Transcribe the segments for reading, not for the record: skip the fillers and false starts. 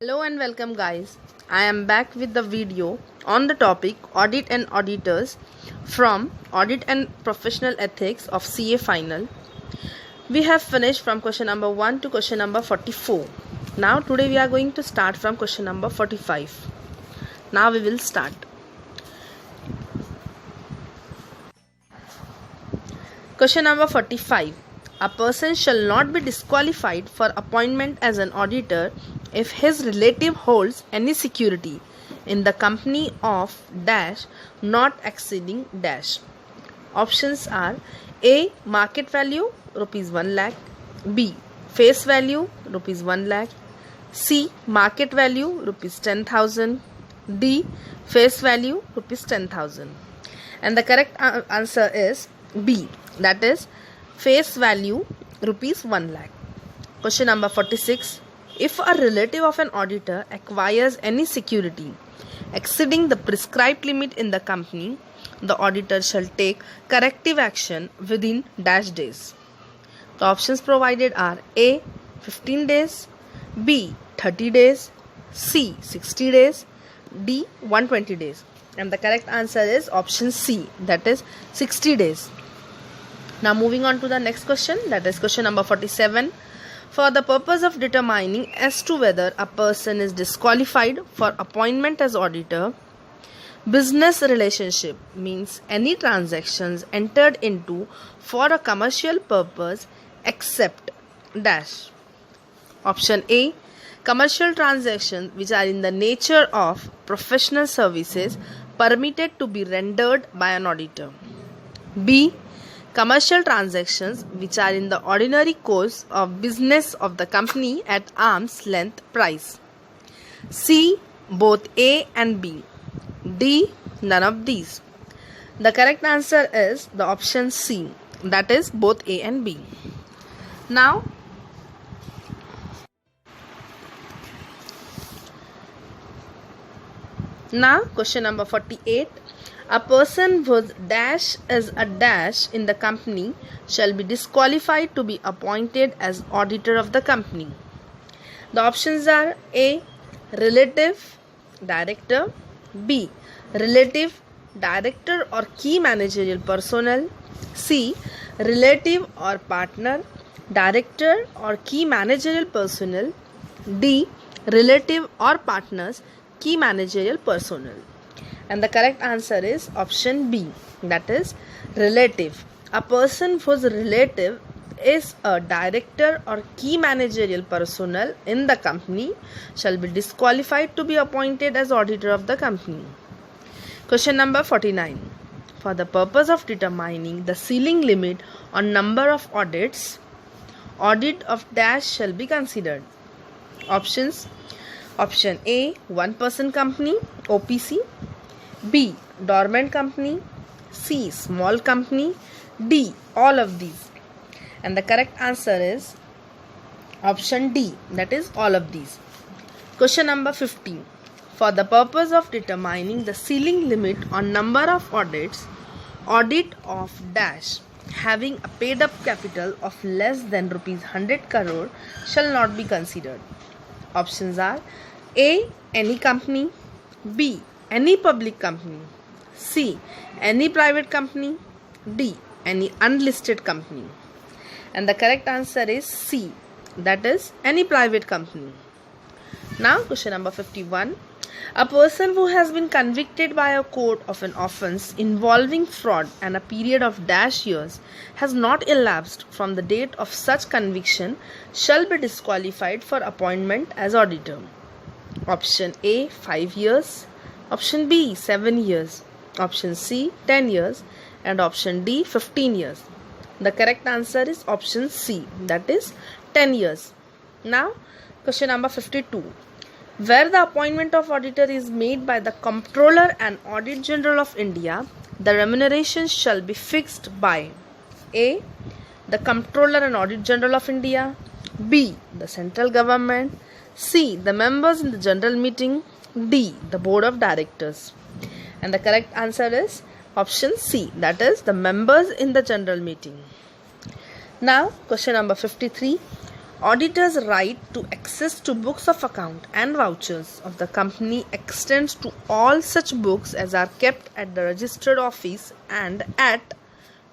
Hello and welcome guys. I am back with the video on the topic Audit and Auditors from Audit and Professional Ethics of CA Final. We have finished from question number 1 to question number 44. Now today we are going to start from question number 45. Now we will start. Question number 45. A person shall not be disqualified for appointment as an auditor if his relative holds any security in the company of dash not exceeding dash. Options are A. Market value rupees 1 lakh, B. Face value rupees 1 lakh, C. Market value rupees 10,000, D. Face value rupees 10,000. And the correct answer is B, that is face value rupees 1 lakh. Question number 46. If a relative of an auditor acquires any security exceeding the prescribed limit in the company, the auditor shall take corrective action within dash days. The options provided are A. 15 days, B. 30 days, C. 60 days, D. 120 days. And the correct answer is option C, that is 60 days. Now moving on to the next question, that is question number 47. For the purpose of determining as to whether a person is disqualified for appointment as auditor, business relationship means any transactions entered into for a commercial purpose except dash. Option A. Commercial transactions which are in the nature of professional services permitted to be rendered by an auditor. B. Commercial transactions which are in the ordinary course of business of the company at arm's length price. C. Both A and B. D. None of these. The correct answer is the option C, that is both A and B. Now question number 48. A person whose dash is a dash in the company shall be disqualified to be appointed as auditor of the company. The options are A. Relative director, B. Relative director or key managerial personnel, C. Relative or partner, director or key managerial personnel, D. Relative or partners, key managerial personnel. And the correct answer is option B, that is relative. A person whose relative is a director or key managerial personnel in the company shall be disqualified to be appointed as auditor of the company. Question number 49. For the purpose of determining the ceiling limit on number of audits, audit of dash shall be considered. Options. Option A. One-person company, OPC, B. Dormant company, C. Small company, D. All of these. And the correct answer is option D, that is all of these. Question number 15. For the purpose of determining the ceiling limit on number of audits, audit of dash having a paid up capital of less than rupees 100 crore shall not be considered. Options are A. Any company, B. Any public company, C. Any private company, D. Any unlisted company. And the correct answer is C, that is any private company. Now question number 51. A person who has been convicted by a court of an offence involving fraud and a period of dash years has not elapsed from the date of such conviction shall be disqualified for appointment as auditor. Option A. 5 years, Option B. 7 years, Option C. 10 years, and Option D. 15 years. The correct answer is option C, that is 10 years. Now question number 52. Where the appointment of auditor is made by the Comptroller and Audit General of India, the remuneration shall be fixed by A. the Comptroller and Audit General of India, B. the central government, C. the members in the general meeting, D. the board of directors. And the correct answer is option C, that is the members in the general meeting. Now question number 53. Auditor's right to access to books of account and vouchers of the company extends to all such books as are kept at the registered office and at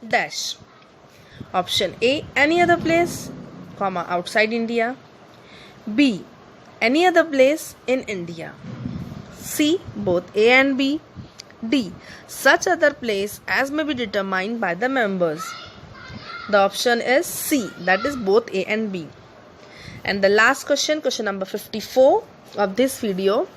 dash. Option A, any other place, comma, outside India. B, any other place in India. C, both A and B. D, such other place as may be determined by the members. The option is C, that is both A and B. And the last question, question number 54 of this video.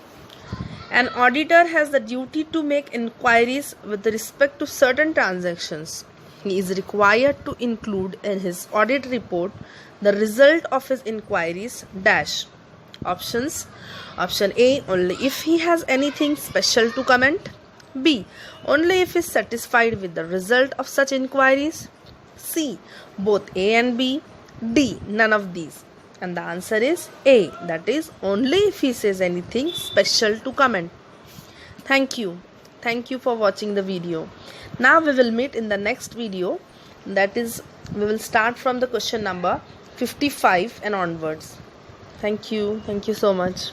An auditor has the duty to make inquiries with respect to certain transactions. He is required to include in his audit report the result of his inquiries dash. Options. Option A, only if he has anything special to comment. B, only if he is satisfied with the result of such inquiries. C, both A and B. D, none of these. And the answer is A, that is only if he says anything special to comment. Thank you. Thank you for watching the video. Now we will meet in the next video, that is we will start from the question number 55 and onwards. Thank you so much.